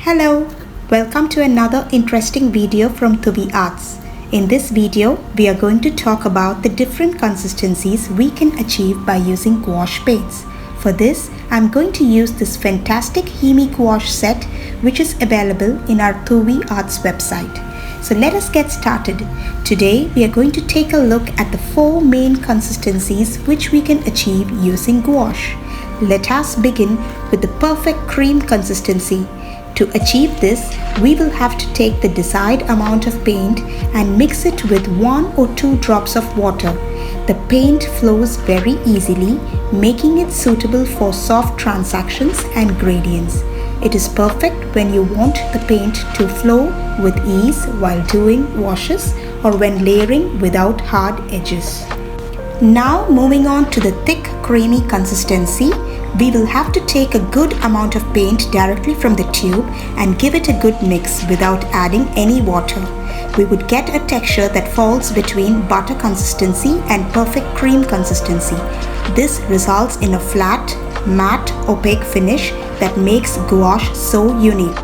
Hello, welcome to another interesting video from Tubi Arts. In this video, we are going to talk about the different consistencies we can achieve by using gouache paints. For this, I'm going to use this fantastic Hemi gouache set which is available in our Tubi Arts website. So let us get started. Today, we are going to take a look at the 4 main consistencies which we can achieve using gouache. Let us begin with the perfect cream consistency. To achieve this, we will have to take the desired amount of paint and mix it with 1 or 2 drops of water. The paint flows very easily, making it suitable for soft transactions and gradients. It is perfect when you want the paint to flow with ease while doing washes or when layering without hard edges. Now moving on to the thick creamy consistency, we will have to take a good amount of paint directly from the tube and give it a good mix without adding any water. We would get a texture that falls between butter consistency and perfect cream consistency. This results in a flat, matte, opaque finish that makes gouache so unique.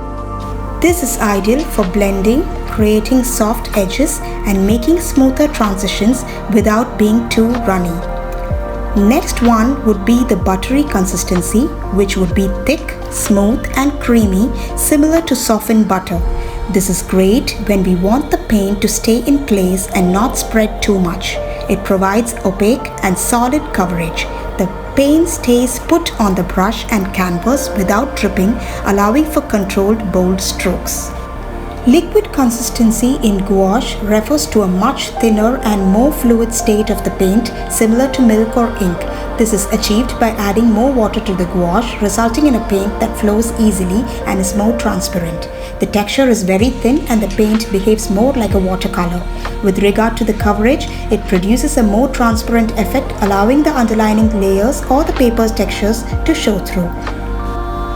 This is ideal for blending, creating soft edges and making smoother transitions without being too runny. Next one would be the buttery consistency, which would be thick, smooth and creamy, similar to softened butter. This is great when we want the paint to stay in place and not spread too much. It provides opaque and solid coverage. The paint stays put on the brush and canvas without dripping, allowing for controlled bold strokes. Liquid consistency in gouache refers to a much thinner and more fluid state of the paint, similar to milk or ink. This is achieved by adding more water to the gouache, resulting in a paint that flows easily and is more transparent. The texture is very thin and the paint behaves more like a watercolor. With regard to the coverage, it produces a more transparent effect, allowing the underlying layers or the paper's textures to show through.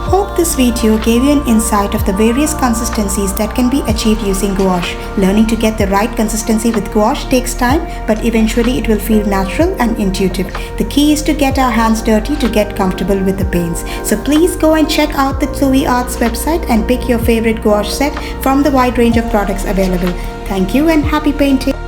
Hope this video gave you an insight of the various consistencies that can be achieved using gouache. Learning to get the right consistency with gouache takes time, but eventually it will feel natural and intuitive. The key is to get our hands dirty to get comfortable with the paints. So please go and check out the Tubi Arts website and pick your favorite gouache set from the wide range of products available. Thank you and happy painting!